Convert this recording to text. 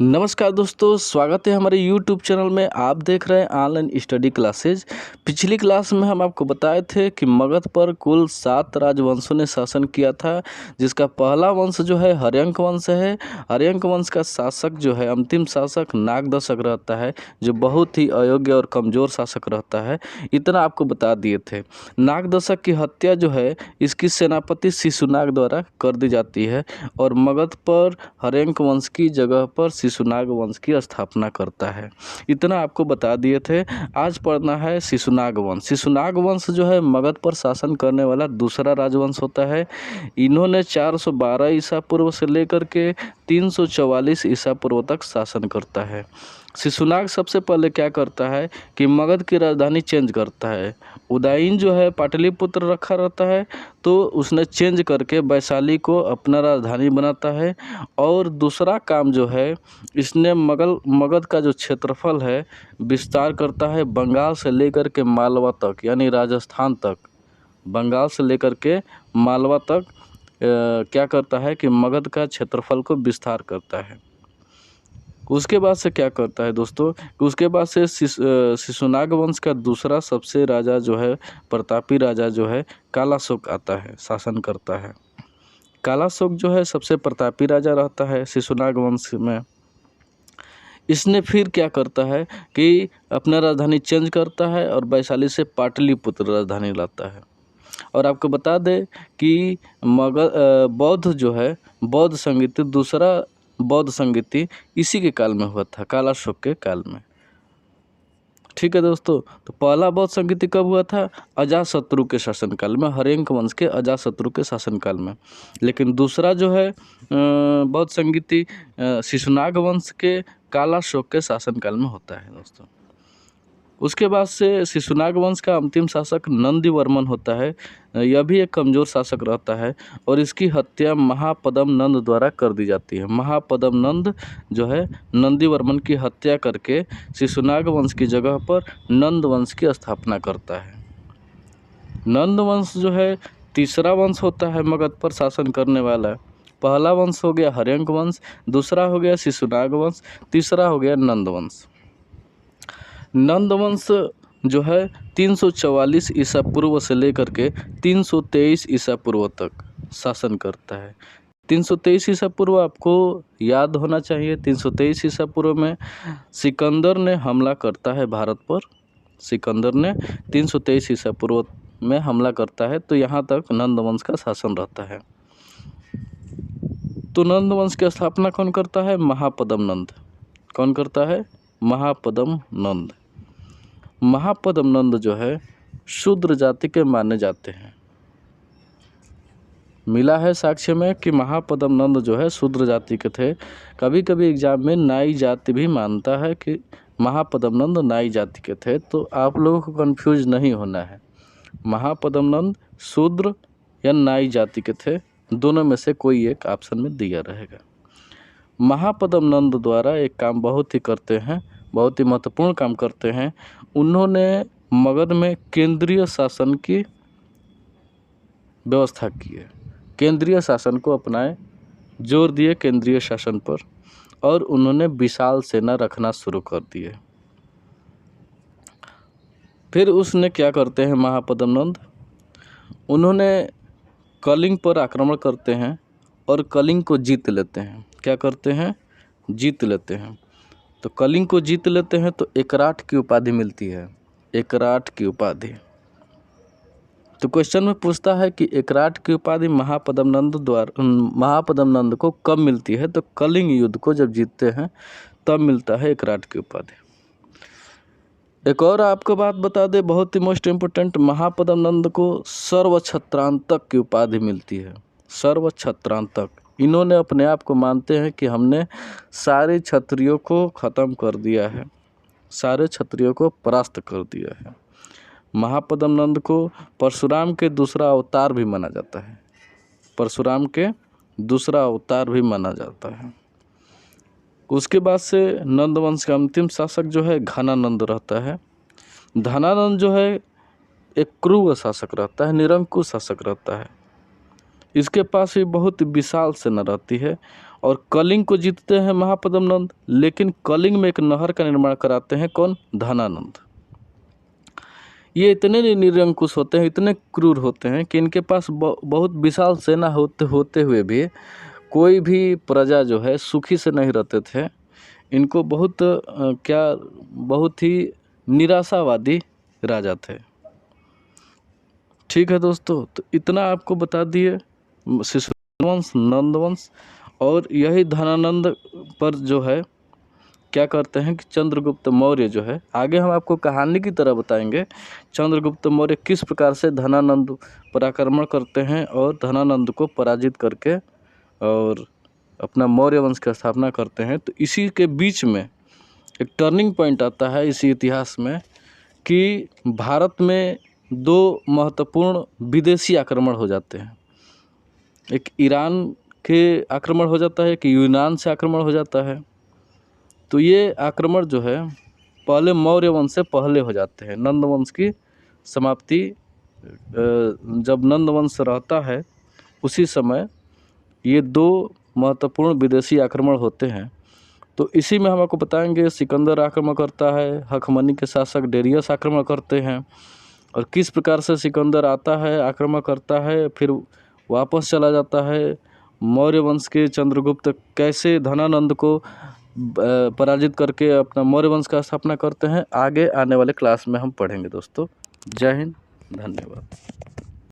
नमस्कार दोस्तों, स्वागत है हमारे YouTube चैनल में। आप देख रहे हैं ऑनलाइन स्टडी क्लासेज। पिछली क्लास में हम आपको बताए थे कि मगध पर कुल 7 राजवंशों ने शासन किया था, जिसका पहला वंश जो है हर्यंक वंश है। हर्यंक वंश का शासक जो है, अंतिम शासक नागदशक रहता है, जो बहुत ही अयोग्य और कमज़ोर शासक रहता है। इतना आपको बता दिए थे। नागदशक की हत्या जो है इसकी सेनापति शिशुनाग द्वारा कर दी जाती है और मगध पर हर्यंक वंश की जगह पर शिशुनाग वंश की स्थापना करता है। इतना आपको बता दिए थे। आज पढ़ना है शिशुनाग वंश। शिशुनाग वंश जो है मगध पर शासन करने वाला दूसरा राजवंश होता है। इन्होंने 412 ईसा पूर्व से लेकर के 344 ईसा पूर्व तक शासन करता है। शिशुनाग सबसे पहले क्या करता है कि मगध की राजधानी चेंज करता है। उदयीन जो है पाटलिपुत्र रखा रहता है, तो उसने चेंज करके वैशाली को अपना राजधानी बनाता है। और दूसरा काम जो है, इसने मगध का जो क्षेत्रफल है विस्तार करता है बंगाल से लेकर के मालवा तक, यानी राजस्थान तक। बंगाल से लेकर के मालवा तक क्या करता है कि मगध का क्षेत्रफल को विस्तार करता है। उसके बाद से क्या करता है दोस्तों, उसके बाद से शिशुनाग वंश का दूसरा सबसे राजा जो है, प्रतापी राजा जो है कालाशोक आता है, शासन करता है। कालाशोक जो है सबसे प्रतापी राजा रहता है शिशुनाग वंश में। इसने फिर क्या करता है कि अपना राजधानी चेंज करता है और वैशाली से पाटलिपुत्र राजधानी लाता है। और आपको बता दें कि बौद्ध जो है, बौद्ध संगीति, दूसरा बौद्ध संगीति इसी के काल में हुआ था, कालाशोक के काल में। ठीक है दोस्तों, तो पहला बौद्ध संगीति कब हुआ था? अजातशत्रु के शासनकाल में, हर्यंक वंश के अजातशत्रु के शासनकाल में। लेकिन दूसरा जो है बौद्ध संगीति शिशुनाग वंश के कालाशोक के शासनकाल में होता है दोस्तों। उसके बाद से शिशुनाग वंश का अंतिम शासक नंदीवर्मन होता है। यह भी एक कमज़ोर शासक रहता है और इसकी हत्या महापद्म नंद द्वारा कर दी जाती है। महापद्म नंद जो है नंदीवर्मन की हत्या करके शिशुनाग वंश की जगह पर नंद वंश की स्थापना करता है। नंद वंश जो है तीसरा वंश होता है मगध पर शासन करने वाला। पहला वंश हो गया हर्यंक वंश, दूसरा हो गया शिशुनाग वंश, तीसरा हो गया नंद वंश। नंद वंश जो है 344 ईसा पूर्व से लेकर के 323 ईसा पूर्व तक शासन करता है। 323 ईसा पूर्व आपको याद होना चाहिए। 323 ईसा पूर्व में सिकंदर ने हमला करता है भारत पर। सिकंदर ने 323 ईसा पूर्व में हमला करता है, तो यहाँ तक नंद वंश का शासन रहता है। तो नंद वंश की स्थापना कौन करता है? महापद्म नंद। कौन करता है? महापद्म नंद। महापद्म नंद जो है शूद्र जाति के माने जाते हैं। मिला है साक्ष्य में कि महापद्म नंद जो है शूद्र जाति के थे। कभी कभी एग्जाम में नाई जाति भी मानता है कि महापद्म नंद नाई जाति के थे, तो आप लोगों को कंफ्यूज नहीं होना है। महापद्म नंद शूद्र या नाई जाति के थे, दोनों में से कोई एक ऑप्शन में दिया रहेगा। महापद्म नंद द्वारा एक काम बहुत ही करते हैं, बहुत ही महत्वपूर्ण काम करते हैं। उन्होंने मगध में केंद्रीय शासन की व्यवस्था की है। केंद्रीय शासन को अपनाए, जोर दिए केंद्रीय शासन पर, और उन्होंने विशाल सेना रखना शुरू कर दिए। फिर उसने क्या करते हैं महापद्म नंद, उन्होंने कलिंग पर आक्रमण करते हैं और कलिंग को जीत लेते हैं। क्या करते हैं? जीत लेते हैं। तो कलिंग को जीत लेते हैं तो एकराट की उपाधि मिलती है। एकराट की उपाधि। तो क्वेश्चन में पूछता है कि एकराट की उपाधि महापद्म नंद को कब मिलती है? तो कलिंग युद्ध को जब जीतते हैं तब मिलता है एकराट की उपाधि। एक और आपको बात बता दे, बहुत ही मोस्ट इम्पोर्टेंट, महापद्म नंद को सर्वछत्रांतक की उपाधि मिलती है। सर्वछत्रांतक। इन्होंने अपने आप को मानते हैं कि हमने सारे क्षत्रियों को ख़त्म कर दिया है, सारे क्षत्रियों को परास्त कर दिया है। महापद्म नंद को परशुराम के दूसरा अवतार भी माना जाता है। परशुराम के दूसरा अवतार भी माना जाता है। उसके बाद से नंद वंश का अंतिम शासक जो है घनानंद रहता है। घनानंद जो है एक क्रूर शासक रहता है, निरंकुश शासक रहता है। इसके पास भी बहुत विशाल सेना रहती है और कलिंग को जीतते हैं महापद्म नंद, लेकिन कलिंग में एक नहर का निर्माण कराते हैं कौन? धनानंद। ये इतने निरंकुश होते हैं, इतने क्रूर होते हैं कि इनके पास बहुत विशाल सेना होते हुए भी कोई भी प्रजा जो है सुखी से नहीं रहते थे। इनको बहुत ही निराशावादी राजा थे। ठीक है दोस्तों, तो इतना आपको बता दिए शिशुवंश, नंदवंश। और यही धनानंद पर जो है क्या करते हैं कि चंद्रगुप्त मौर्य जो है, आगे हम आपको कहानी की तरह बताएंगे चंद्रगुप्त मौर्य किस प्रकार से धनानंद पर आक्रमण करते हैं और धनानंद को पराजित करके और अपना मौर्य वंश की स्थापना करते हैं। तो इसी के बीच में एक टर्निंग पॉइंट आता है इसी इतिहास में कि भारत में दो महत्वपूर्ण विदेशी आक्रमण हो जाते हैं। एक ईरान के आक्रमण हो जाता है, कि यूनान से आक्रमण हो जाता है। तो ये आक्रमण जो है पहले मौर्य वंश से पहले हो जाते हैं। नंद वंश की समाप्ति जब नंद वंश रहता है उसी समय ये दो महत्वपूर्ण विदेशी आक्रमण होते हैं। तो इसी में हम आपको बताएंगे सिकंदर आक्रमण करता है, हखमनी के शासक डेरियस आक्रमण करते हैं, और किस प्रकार से सिकंदर आता है, आक्रमण करता है, फिर वापस चला जाता है। मौर्य वंश के चंद्रगुप्त कैसे धनानंद को पराजित करके अपना मौर्य वंश का स्थापना करते हैं, आगे आने वाले क्लास में हम पढ़ेंगे दोस्तों। जय हिंद, धन्यवाद।